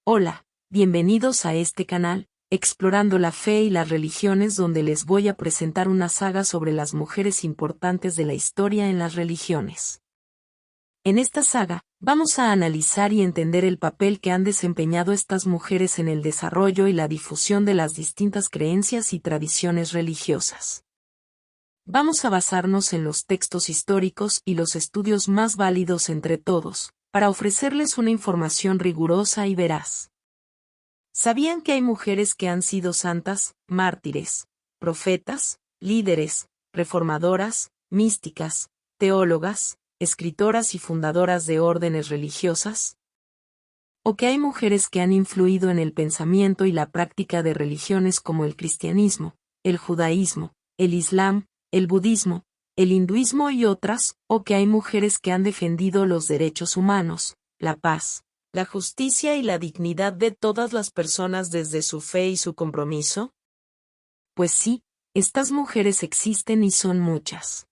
Hola, bienvenidos a este canal, explorando la fe y las religiones, donde les voy a presentar una saga sobre las mujeres importantes de la historia en las religiones. En esta saga, vamos a analizar y entender el papel que han desempeñado estas mujeres en el desarrollo y la difusión de las distintas creencias y tradiciones religiosas. Vamos a basarnos en los textos históricos y los estudios más válidos entre todos, para ofrecerles una información rigurosa y veraz. ¿Sabían que hay mujeres que han sido santas, mártires, profetas, líderes, reformadoras, místicas, teólogas, escritoras y fundadoras de órdenes religiosas? ¿O que hay mujeres que han influido en el pensamiento y la práctica de religiones como el cristianismo, el judaísmo, el islam, el budismo, el hinduismo y otras? ¿O que hay mujeres que han defendido los derechos humanos, la paz, la justicia y la dignidad de todas las personas desde su fe y su compromiso? Pues sí, estas mujeres existen y son muchas.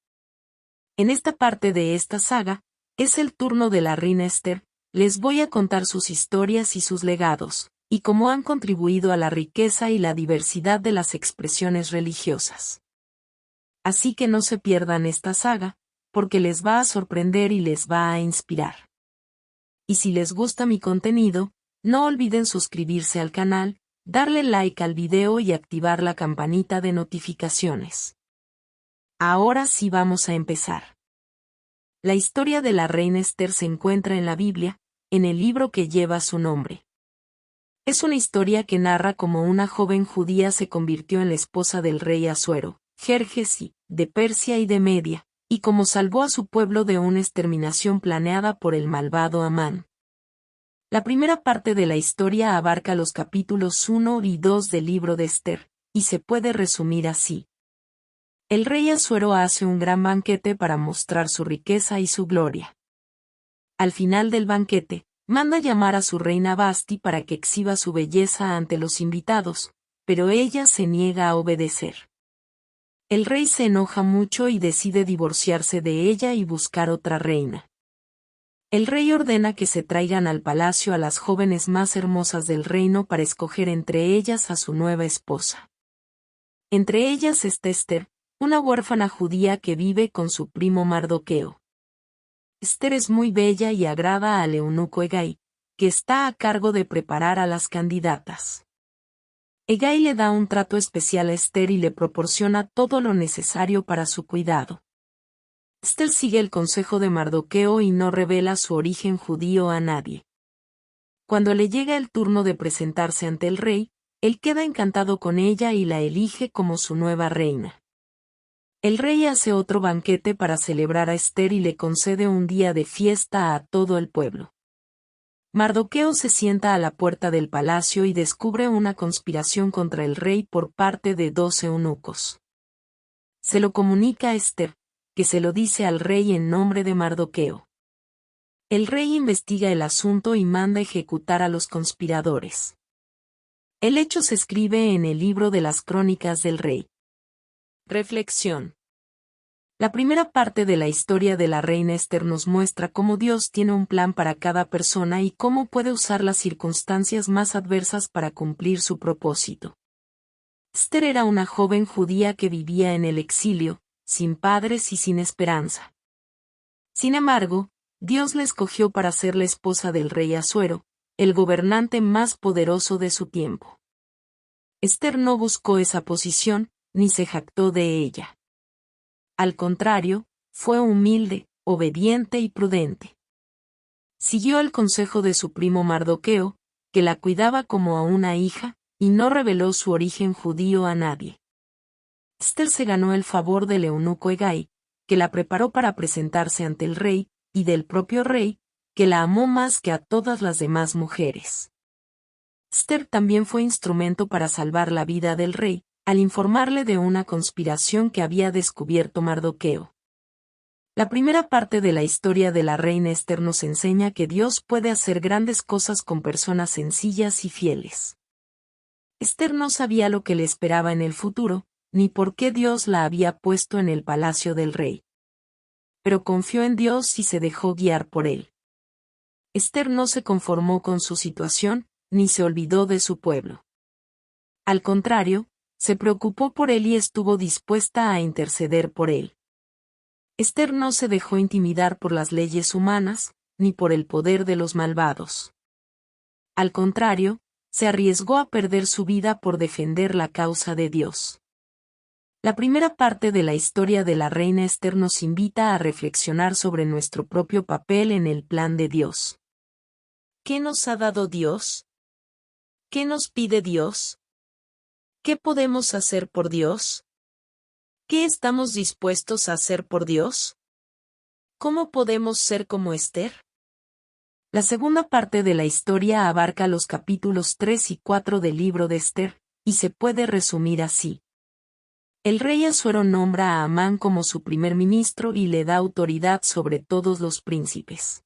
En esta parte de esta saga, es el turno de la reina Esther. Les voy a contar sus historias y sus legados, y cómo han contribuido a la riqueza y la diversidad de las expresiones religiosas. Así que no se pierdan esta saga, porque les va a sorprender y les va a inspirar. Y si les gusta mi contenido, no olviden suscribirse al canal, darle like al video y activar la campanita de notificaciones. Ahora sí vamos a empezar. La historia de la reina Esther se encuentra en la Biblia, en el libro que lleva su nombre. Es una historia que narra cómo una joven judía se convirtió en la esposa del rey Asuero, Jerjes I, de Persia y de Media, y cómo salvó a su pueblo de una exterminación planeada por el malvado Amán. La primera parte de la historia abarca los capítulos 1 y 2 del libro de Esther, y se puede resumir así. El rey Asuero hace un gran banquete para mostrar su riqueza y su gloria. Al final del banquete, manda llamar a su reina Vasti para que exhiba su belleza ante los invitados, pero ella se niega a obedecer. El rey se enoja mucho y decide divorciarse de ella y buscar otra reina. El rey ordena que se traigan al palacio a las jóvenes más hermosas del reino para escoger entre ellas a su nueva esposa. Entre ellas está Esther, una huérfana judía que vive con su primo Mardoqueo. Esther es muy bella y agrada al eunuco Hegai, que está a cargo de preparar a las candidatas. Hegai le da un trato especial a Esther y le proporciona todo lo necesario para su cuidado. Esther sigue el consejo de Mardoqueo y no revela su origen judío a nadie. Cuando le llega el turno de presentarse ante el rey, él queda encantado con ella y la elige como su nueva reina. El rey hace otro banquete para celebrar a Esther y le concede un día de fiesta a todo el pueblo. Mardoqueo se sienta a la puerta del palacio y descubre una conspiración contra el rey por parte de 12 eunucos. Se lo comunica a Esther, que se lo dice al rey en nombre de Mardoqueo. El rey investiga el asunto y manda ejecutar a los conspiradores. El hecho se escribe en el libro de las crónicas del rey. Reflexión. La primera parte de la historia de la reina Esther nos muestra cómo Dios tiene un plan para cada persona y cómo puede usar las circunstancias más adversas para cumplir su propósito. Esther era una joven judía que vivía en el exilio, sin padres y sin esperanza. Sin embargo, Dios la escogió para ser la esposa del rey Asuero, el gobernante más poderoso de su tiempo. Esther no buscó esa posición, ni se jactó de ella. Al contrario, fue humilde, obediente y prudente. Siguió el consejo de su primo Mardoqueo, que la cuidaba como a una hija, y no reveló su origen judío a nadie. Esther se ganó el favor del eunuco Hegai, que la preparó para presentarse ante el rey, y del propio rey, que la amó más que a todas las demás mujeres. Esther también fue instrumento para salvar la vida del rey, al informarle de una conspiración que había descubierto Mardoqueo. La primera parte de la historia de la reina Esther nos enseña que Dios puede hacer grandes cosas con personas sencillas y fieles. Esther no sabía lo que le esperaba en el futuro, ni por qué Dios la había puesto en el palacio del rey. Pero confió en Dios y se dejó guiar por él. Esther no se conformó con su situación, ni se olvidó de su pueblo. Al contrario, se preocupó por él y estuvo dispuesta a interceder por él. Ester no se dejó intimidar por las leyes humanas, ni por el poder de los malvados. Al contrario, se arriesgó a perder su vida por defender la causa de Dios. La primera parte de la historia de la reina Ester nos invita a reflexionar sobre nuestro propio papel en el plan de Dios. ¿Qué nos ha dado Dios? ¿Qué nos pide Dios? ¿Qué podemos hacer por Dios? ¿Qué estamos dispuestos a hacer por Dios? ¿Cómo podemos ser como Ester? La segunda parte de la historia abarca los capítulos 3 y 4 del libro de Ester, y se puede resumir así. El rey Asuero nombra a Amán como su primer ministro y le da autoridad sobre todos los príncipes.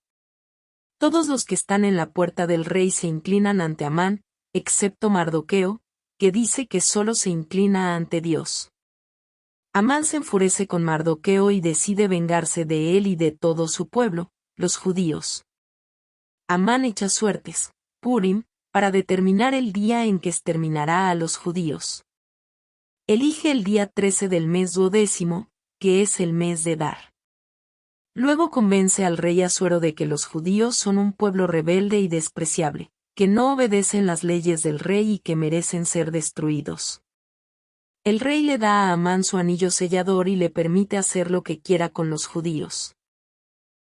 Todos los que están en la puerta del rey se inclinan ante Amán, excepto Mardoqueo, que dice que solo se inclina ante Dios. Amán se enfurece con Mardoqueo y decide vengarse de él y de todo su pueblo, los judíos. Amán echa suertes, Purim, para determinar el día en que exterminará a los judíos. Elige el día 13 del mes 12, que es el mes de Dar. Luego convence al rey Asuero de que los judíos son un pueblo rebelde y despreciable, que no obedecen las leyes del rey y que merecen ser destruidos. El rey le da a Amán su anillo sellador y le permite hacer lo que quiera con los judíos.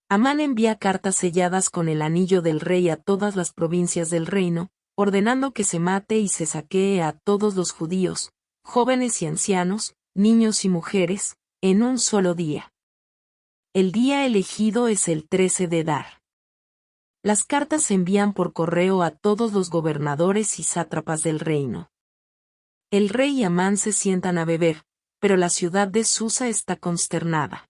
Amán envía cartas selladas con el anillo del rey a todas las provincias del reino, ordenando que se mate y se saquee a todos los judíos, jóvenes y ancianos, niños y mujeres, en un solo día. El día elegido es el 13 de Dar. Las cartas se envían por correo a todos los gobernadores y sátrapas del reino. El rey y Amán se sientan a beber, pero la ciudad de Susa está consternada.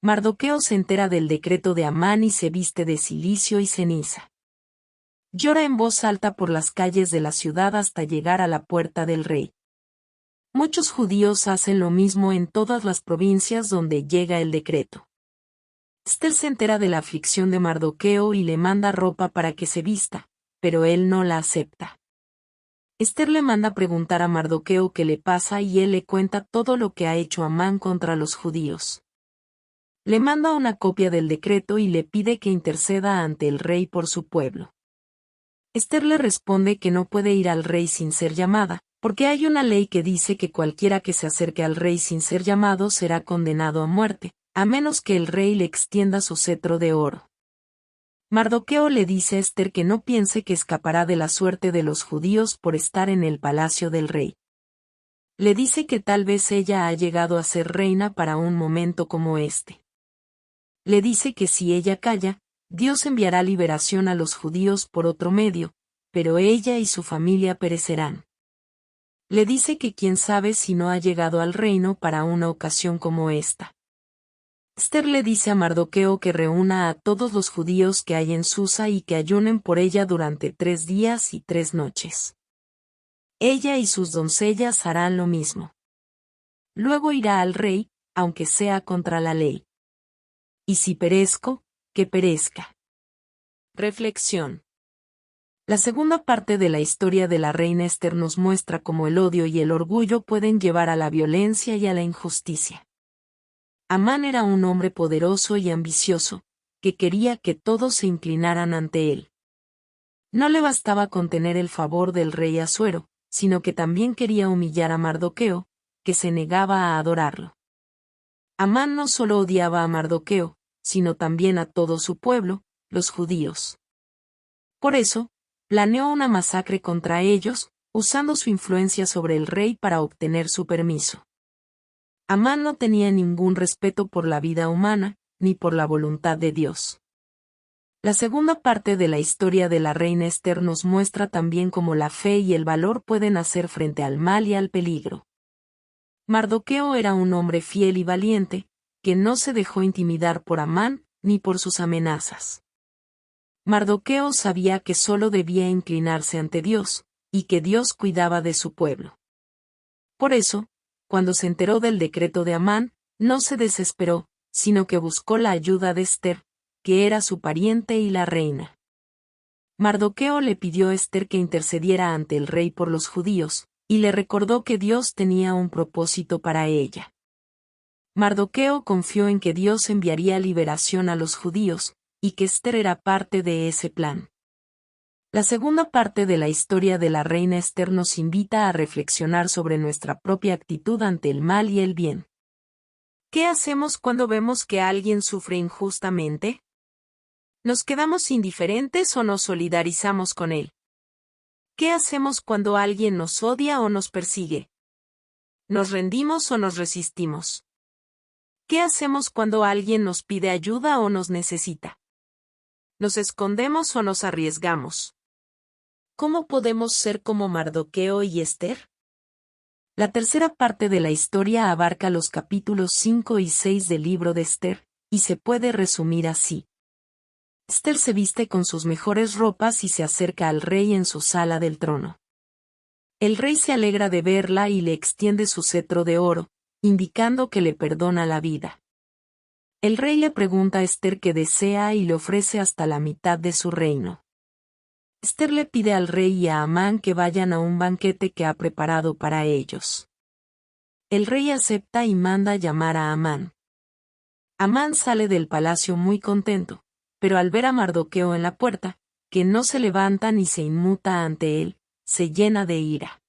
Mardoqueo se entera del decreto de Amán y se viste de cilicio y ceniza. Llora en voz alta por las calles de la ciudad hasta llegar a la puerta del rey. Muchos judíos hacen lo mismo en todas las provincias donde llega el decreto. Ester se entera de la aflicción de Mardoqueo y le manda ropa para que se vista, pero él no la acepta. Ester le manda preguntar a Mardoqueo qué le pasa y él le cuenta todo lo que ha hecho Amán contra los judíos. Le manda una copia del decreto y le pide que interceda ante el rey por su pueblo. Ester le responde que no puede ir al rey sin ser llamada, porque hay una ley que dice que cualquiera que se acerque al rey sin ser llamado será condenado a muerte, a menos que el rey le extienda su cetro de oro. Mardoqueo le dice a Ester que no piense que escapará de la suerte de los judíos por estar en el palacio del rey. Le dice que tal vez ella ha llegado a ser reina para un momento como este. Le dice que si ella calla, Dios enviará liberación a los judíos por otro medio, pero ella y su familia perecerán. Le dice que quién sabe si no ha llegado al reino para una ocasión como esta. Ester le dice a Mardoqueo que reúna a todos los judíos que hay en Susa y que ayunen por ella durante 3 días y 3 noches. Ella y sus doncellas harán lo mismo. Luego irá al rey, aunque sea contra la ley. Y si perezco, que perezca. Reflexión. La segunda parte de la historia de la reina Ester nos muestra cómo el odio y el orgullo pueden llevar a la violencia y a la injusticia. Amán era un hombre poderoso y ambicioso, que quería que todos se inclinaran ante él. No le bastaba con tener el favor del rey Asuero, sino que también quería humillar a Mardoqueo, que se negaba a adorarlo. Amán no solo odiaba a Mardoqueo, sino también a todo su pueblo, los judíos. Por eso, planeó una masacre contra ellos, usando su influencia sobre el rey para obtener su permiso. Amán no tenía ningún respeto por la vida humana, ni por la voluntad de Dios. La segunda parte de la historia de la reina Ester nos muestra también cómo la fe y el valor pueden hacer frente al mal y al peligro. Mardoqueo era un hombre fiel y valiente, que no se dejó intimidar por Amán, ni por sus amenazas. Mardoqueo sabía que solo debía inclinarse ante Dios, y que Dios cuidaba de su pueblo. Por eso, cuando se enteró del decreto de Amán, no se desesperó, sino que buscó la ayuda de Ester, que era su pariente y la reina. Mardoqueo le pidió a Ester que intercediera ante el rey por los judíos, y le recordó que Dios tenía un propósito para ella. Mardoqueo confió en que Dios enviaría liberación a los judíos, y que Ester era parte de ese plan. La segunda parte de la historia de la reina Ester nos invita a reflexionar sobre nuestra propia actitud ante el mal y el bien. ¿Qué hacemos cuando vemos que alguien sufre injustamente? ¿Nos quedamos indiferentes o nos solidarizamos con él? ¿Qué hacemos cuando alguien nos odia o nos persigue? ¿Nos rendimos o nos resistimos? ¿Qué hacemos cuando alguien nos pide ayuda o nos necesita? ¿Nos escondemos o nos arriesgamos? ¿Cómo podemos ser como Mardoqueo y Ester? La tercera parte de la historia abarca los capítulos 5 y 6 del libro de Ester, y se puede resumir así. Ester se viste con sus mejores ropas y se acerca al rey en su sala del trono. El rey se alegra de verla y le extiende su cetro de oro, indicando que le perdona la vida. El rey le pregunta a Ester qué desea y le ofrece hasta la mitad de su reino. Ester le pide al rey y a Amán que vayan a un banquete que ha preparado para ellos. El rey acepta y manda llamar a Amán. Amán sale del palacio muy contento, pero al ver a Mardoqueo en la puerta, que no se levanta ni se inmuta ante él, se llena de ira.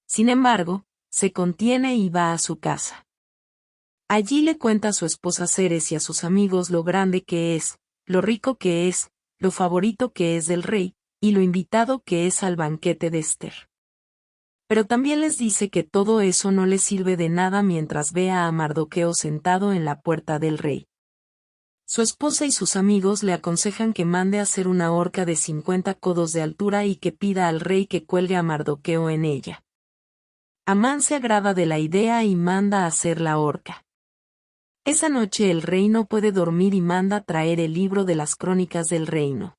Sin embargo, se contiene y va a su casa. Allí le cuenta a su esposa Ceres y a sus amigos lo grande que es, lo rico que es, lo favorito que es del rey, y lo invitado que es al banquete de Ester. Pero también les dice que todo eso no les sirve de nada mientras vea a Mardoqueo sentado en la puerta del rey. Su esposa y sus amigos le aconsejan que mande a hacer una horca de 50 codos de altura y que pida al rey que cuelgue a Mardoqueo en ella. Amán se agrada de la idea y manda a hacer la horca. Esa noche el rey no puede dormir y manda traer el libro de las crónicas del reino.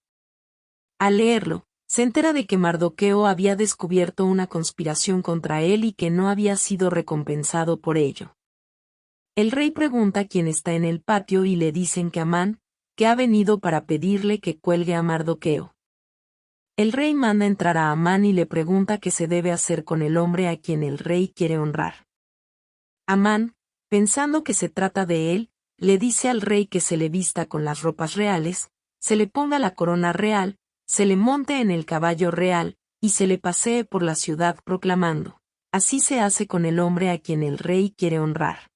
Al leerlo, se entera de que Mardoqueo había descubierto una conspiración contra él y que no había sido recompensado por ello. El rey pregunta quién está en el patio y le dicen que Amán, que ha venido para pedirle que cuelgue a Mardoqueo. El rey manda entrar a Amán y le pregunta qué se debe hacer con el hombre a quien el rey quiere honrar. Amán, pensando que se trata de él, le dice al rey que se le vista con las ropas reales, se le ponga la corona real, se le monte en el caballo real, y se le pasee por la ciudad proclamando: así se hace con el hombre a quien el rey quiere honrar.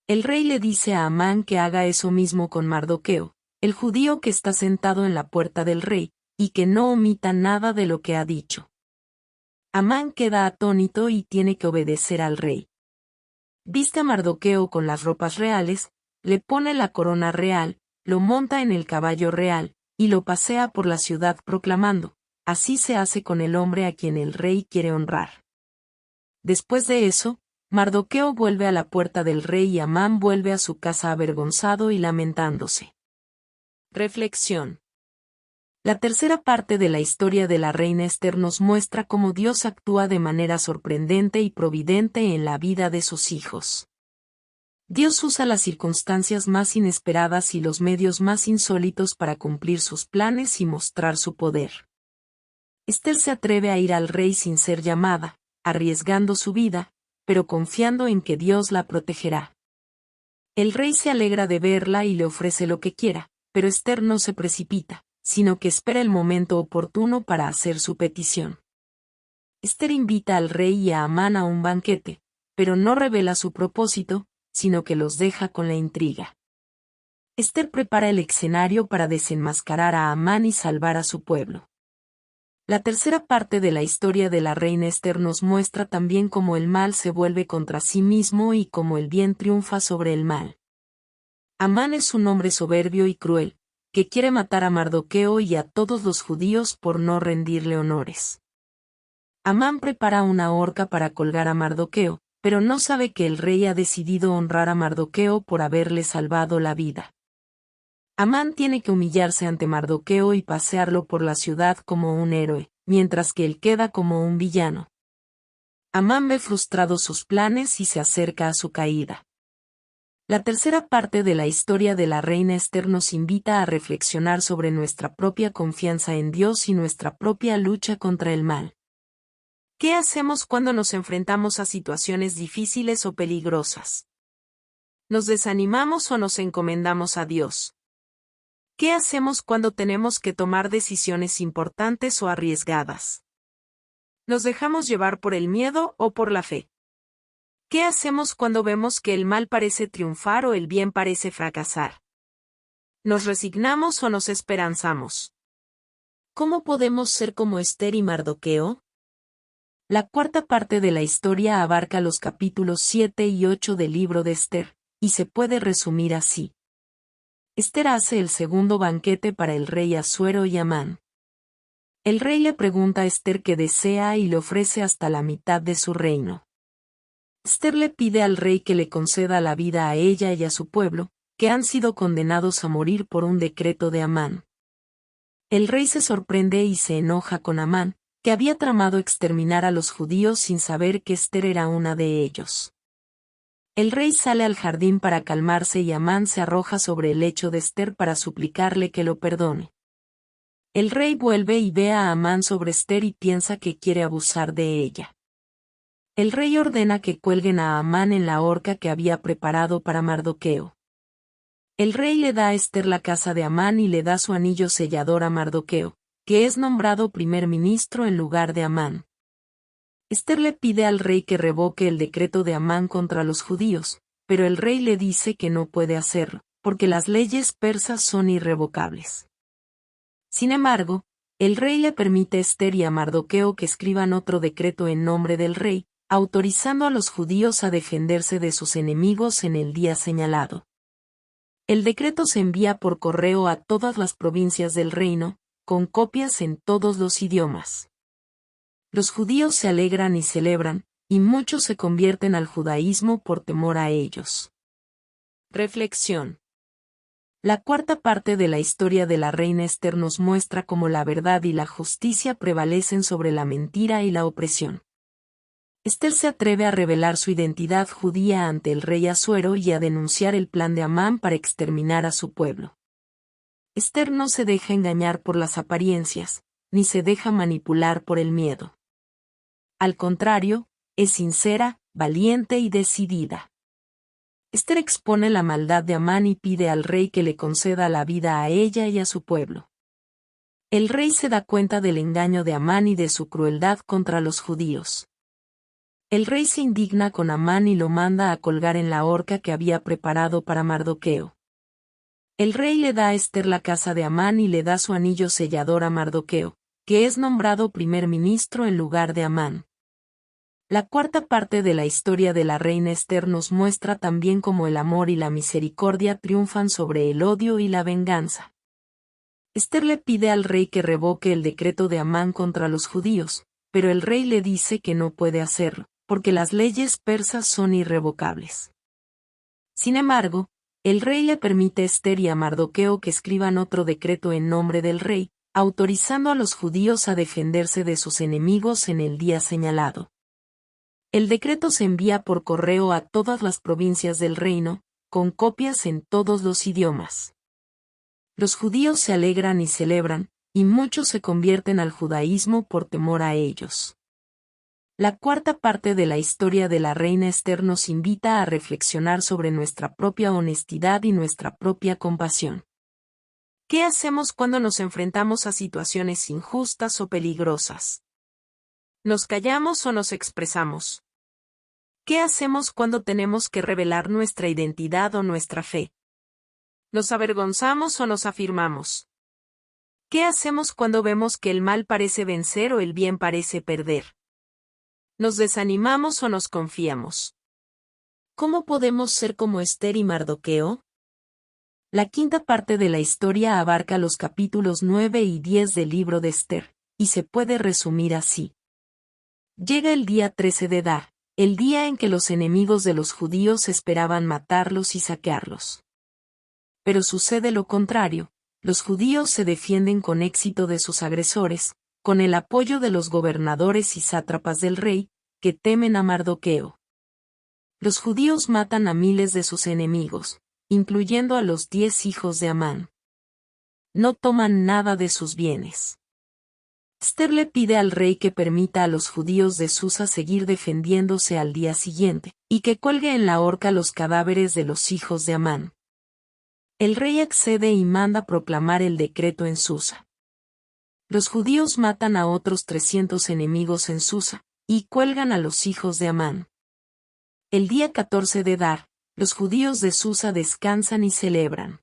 El rey le dice a Amán que haga eso mismo con Mardoqueo, el judío que está sentado en la puerta del rey, y que no omita nada de lo que ha dicho. Amán queda atónito y tiene que obedecer al rey. Viste a Mardoqueo con las ropas reales, le pone la corona real, lo monta en el caballo real, y lo pasea por la ciudad proclamando: así se hace con el hombre a quien el rey quiere honrar. Después de eso, Mardoqueo vuelve a la puerta del rey y Amán vuelve a su casa avergonzado y lamentándose. Reflexión. La tercera parte de la historia de la reina Ester nos muestra cómo Dios actúa de manera sorprendente y providente en la vida de sus hijos. Dios usa las circunstancias más inesperadas y los medios más insólitos para cumplir sus planes y mostrar su poder. Ester se atreve a ir al rey sin ser llamada, arriesgando su vida, pero confiando en que Dios la protegerá. El rey se alegra de verla y le ofrece lo que quiera, pero Ester no se precipita, sino que espera el momento oportuno para hacer su petición. Ester invita al rey y a Amán a un banquete, pero no revela su propósito, sino que los deja con la intriga. Ester prepara el escenario para desenmascarar a Amán y salvar a su pueblo. La tercera parte de la historia de la reina Ester nos muestra también cómo el mal se vuelve contra sí mismo y cómo el bien triunfa sobre el mal. Amán es un hombre soberbio y cruel, que quiere matar a Mardoqueo y a todos los judíos por no rendirle honores. Amán prepara una horca para colgar a Mardoqueo, pero no sabe que el rey ha decidido honrar a Mardoqueo por haberle salvado la vida. Amán tiene que humillarse ante Mardoqueo y pasearlo por la ciudad como un héroe, mientras que él queda como un villano. Amán ve frustrados sus planes y se acerca a su caída. La tercera parte de la historia de la reina Esther nos invita a reflexionar sobre nuestra propia confianza en Dios y nuestra propia lucha contra el mal. ¿Qué hacemos cuando nos enfrentamos a situaciones difíciles o peligrosas? ¿Nos desanimamos o nos encomendamos a Dios? ¿Qué hacemos cuando tenemos que tomar decisiones importantes o arriesgadas? ¿Nos dejamos llevar por el miedo o por la fe? ¿Qué hacemos cuando vemos que el mal parece triunfar o el bien parece fracasar? ¿Nos resignamos o nos esperanzamos? ¿Cómo podemos ser como Esther y Mardoqueo? La cuarta parte de la historia abarca los capítulos 7 y 8 del libro de Esther, y se puede resumir así. Esther hace el segundo banquete para el rey Asuero y Amán. El rey le pregunta a Esther qué desea y le ofrece hasta la mitad de su reino. Esther le pide al rey que le conceda la vida a ella y a su pueblo, que han sido condenados a morir por un decreto de Amán. El rey se sorprende y se enoja con Amán, que había tramado exterminar a los judíos sin saber que Esther era una de ellos. El rey sale al jardín para calmarse y Amán se arroja sobre el lecho de Esther para suplicarle que lo perdone. El rey vuelve y ve a Amán sobre Esther y piensa que quiere abusar de ella. El rey ordena que cuelguen a Amán en la horca que había preparado para Mardoqueo. El rey le da a Esther la casa de Amán y le da su anillo sellador a Mardoqueo, que es nombrado primer ministro en lugar de Amán. Esther le pide al rey que revoque el decreto de Amán contra los judíos, pero el rey le dice que no puede hacerlo, porque las leyes persas son irrevocables. Sin embargo, el rey le permite a Esther y a Mardoqueo que escriban otro decreto en nombre del rey, autorizando a los judíos a defenderse de sus enemigos en el día señalado. El decreto se envía por correo a todas las provincias del reino, con copias en todos los idiomas. Los judíos se alegran y celebran, y muchos se convierten al judaísmo por temor a ellos. Reflexión. La cuarta parte de la historia de la reina Esther nos muestra cómo la verdad y la justicia prevalecen sobre la mentira y la opresión. Esther se atreve a revelar su identidad judía ante el rey Asuero y a denunciar el plan de Amán para exterminar a su pueblo. Esther no se deja engañar por las apariencias, ni se deja manipular por el miedo. Al contrario, es sincera, valiente y decidida. Esther expone la maldad de Amán y pide al rey que le conceda la vida a ella y a su pueblo. El rey se da cuenta del engaño de Amán y de su crueldad contra los judíos. El rey se indigna con Amán y lo manda a colgar en la horca que había preparado para Mardoqueo. El rey le da a Esther la casa de Amán y le da su anillo sellador a Mardoqueo, que es nombrado primer ministro en lugar de Amán. La cuarta parte de la historia de la reina Esther nos muestra también cómo el amor y la misericordia triunfan sobre el odio y la venganza. Esther le pide al rey que revoque el decreto de Amán contra los judíos, pero el rey le dice que no puede hacerlo, porque las leyes persas son irrevocables. Sin embargo, el rey le permite a Esther y a Mardoqueo que escriban otro decreto en nombre del rey, autorizando a los judíos a defenderse de sus enemigos en el día señalado. El decreto se envía por correo a todas las provincias del reino, con copias en todos los idiomas. Los judíos se alegran y celebran, y muchos se convierten al judaísmo por temor a ellos. La cuarta parte de la historia de la reina Esther nos invita a reflexionar sobre nuestra propia honestidad y nuestra propia compasión. ¿Qué hacemos cuando nos enfrentamos a situaciones injustas o peligrosas? ¿Nos callamos o nos expresamos? ¿Qué hacemos cuando tenemos que revelar nuestra identidad o nuestra fe? ¿Nos avergonzamos o nos afirmamos? ¿Qué hacemos cuando vemos que el mal parece vencer o el bien parece perder? ¿Nos desanimamos o nos confiamos? ¿Cómo podemos ser como Esther y Mardoqueo? La quinta parte de la historia abarca los capítulos 9 y 10 del libro de Esther, y se puede resumir así. Llega el día 13 de Adar, el día en que los enemigos de los judíos esperaban matarlos y saquearlos. Pero sucede lo contrario, los judíos se defienden con éxito de sus agresores, con el apoyo de los gobernadores y sátrapas del rey, que temen a Mardoqueo. Los judíos matan a miles de sus enemigos, incluyendo a los 10 hijos de Amán. No toman nada de sus bienes. Ester le pide al rey que permita a los judíos de Susa seguir defendiéndose al día siguiente, y que cuelgue en la horca los cadáveres de los hijos de Amán. El rey accede y manda proclamar el decreto en Susa. Los judíos matan a otros 300 enemigos en Susa, y cuelgan a los hijos de Amán. El día 14 de Adar, los judíos de Susa descansan y celebran.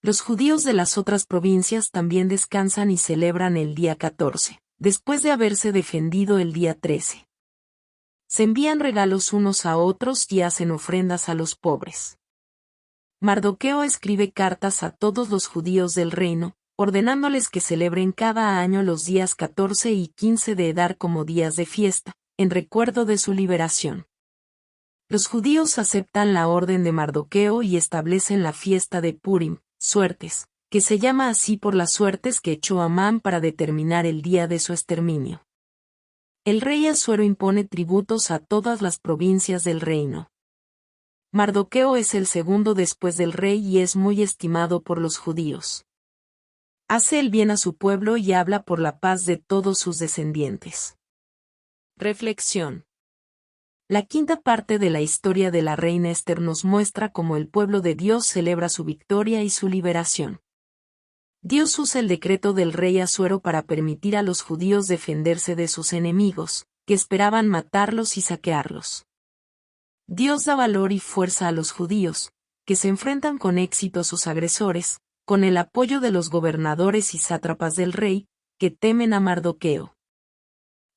Los judíos de las otras provincias también descansan y celebran el día 14, después de haberse defendido el día 13. Se envían regalos unos a otros y hacen ofrendas a los pobres. Mardoqueo escribe cartas a todos los judíos del reino, ordenándoles que celebren cada año los días 14 y 15 de Adar como días de fiesta, en recuerdo de su liberación. Los judíos aceptan la orden de Mardoqueo y establecen la fiesta de Purim, suertes, que se llama así por las suertes que echó Amán para determinar el día de su exterminio. El rey Asuero impone tributos a todas las provincias del reino. Mardoqueo es el segundo después del rey y es muy estimado por los judíos. Hace el bien a su pueblo y habla por la paz de todos sus descendientes. Reflexión. La quinta parte de la historia de la reina Ester nos muestra cómo el pueblo de Dios celebra su victoria y su liberación. Dios usa el decreto del rey Asuero para permitir a los judíos defenderse de sus enemigos, que esperaban matarlos y saquearlos. Dios da valor y fuerza a los judíos, que se enfrentan con éxito a sus agresores, con el apoyo de los gobernadores y sátrapas del rey, que temen a Mardoqueo.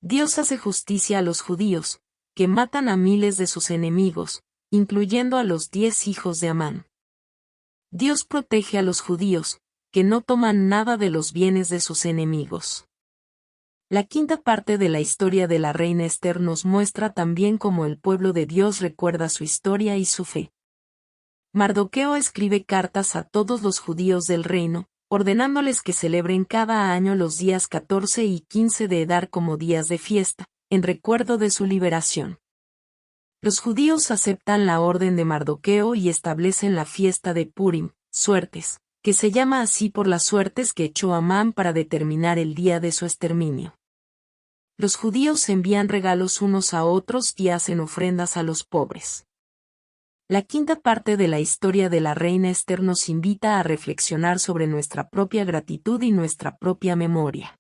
Dios hace justicia a los judíos, que matan a miles de sus enemigos, incluyendo a los 10 hijos de Amán. Dios protege a los judíos, que no toman nada de los bienes de sus enemigos. La quinta parte de la historia de la reina Ester nos muestra también cómo el pueblo de Dios recuerda su historia y su fe. Mardoqueo escribe cartas a todos los judíos del reino, ordenándoles que celebren cada año los días 14 y 15 de Adar como días de fiesta, en recuerdo de su liberación. Los judíos aceptan la orden de Mardoqueo y establecen la fiesta de Purim, suertes, que se llama así por las suertes que echó Amán para determinar el día de su exterminio. Los judíos envían regalos unos a otros y hacen ofrendas a los pobres. La quinta parte de la historia de la reina Ester nos invita a reflexionar sobre nuestra propia gratitud y nuestra propia memoria.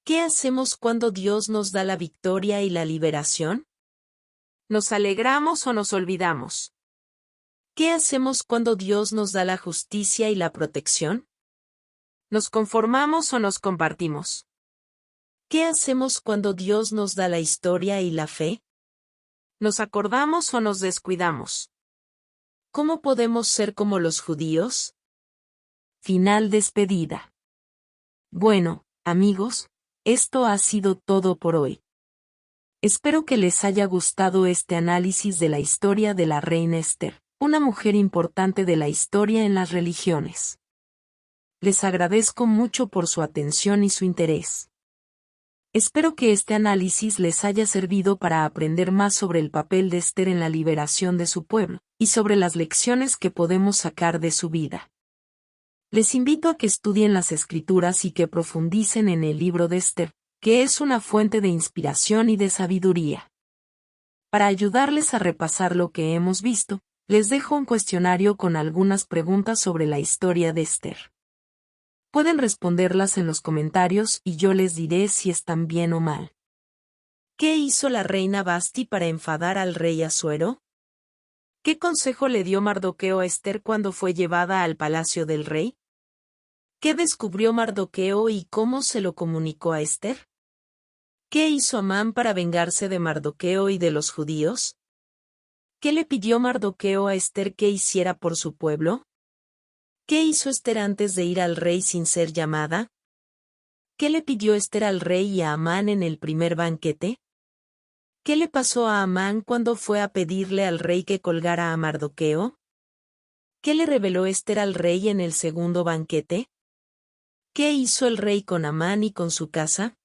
¿Qué hacemos cuando Dios nos da la victoria y la liberación? ¿Nos alegramos o nos olvidamos? ¿Qué hacemos cuando Dios nos da la justicia y la protección? ¿Nos conformamos o nos compartimos? ¿Qué hacemos cuando Dios nos da la historia y la fe? ¿Nos acordamos o nos descuidamos? ¿Cómo podemos ser como los judíos? Final despedida. Bueno, amigos, esto ha sido todo por hoy. Espero que les haya gustado este análisis de la historia de la reina Ester, una mujer importante de la historia en las religiones. Les agradezco mucho por su atención y su interés. Espero que este análisis les haya servido para aprender más sobre el papel de Ester en la liberación de su pueblo, y sobre las lecciones que podemos sacar de su vida. Les invito a que estudien las Escrituras y que profundicen en el libro de Ester, que es una fuente de inspiración y de sabiduría. Para ayudarles a repasar lo que hemos visto, les dejo un cuestionario con algunas preguntas sobre la historia de Ester. Pueden responderlas en los comentarios y yo les diré si están bien o mal. ¿Qué hizo la reina Vasti para enfadar al rey Asuero? ¿Qué consejo le dio Mardoqueo a Ester cuando fue llevada al palacio del rey? ¿Qué descubrió Mardoqueo y cómo se lo comunicó a Ester? ¿Qué hizo Amán para vengarse de Mardoqueo y de los judíos? ¿Qué le pidió Mardoqueo a Ester que hiciera por su pueblo? ¿Qué hizo Ester antes de ir al rey sin ser llamada? ¿Qué le pidió Ester al rey y a Amán en el primer banquete? ¿Qué le pasó a Amán cuando fue a pedirle al rey que colgara a Mardoqueo? ¿Qué le reveló Ester al rey en el segundo banquete? ¿Qué hizo el rey con Amán y con su casa?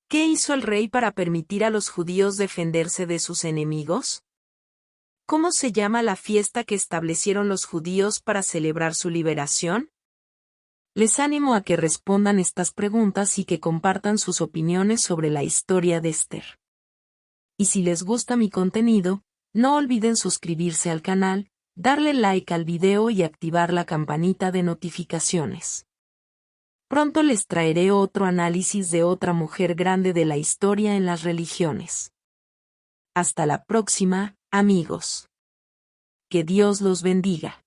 ¿Qué hizo el rey para permitir a los judíos defenderse de sus enemigos? ¿Cómo se llama la fiesta que establecieron los judíos para celebrar su liberación? Les animo a que respondan estas preguntas y que compartan sus opiniones sobre la historia de Esther. Y si les gusta mi contenido, no olviden suscribirse al canal, darle like al video y activar la campanita de notificaciones. Pronto les traeré otro análisis de otra mujer grande de la historia en las religiones. Hasta la próxima, amigos. Que Dios los bendiga.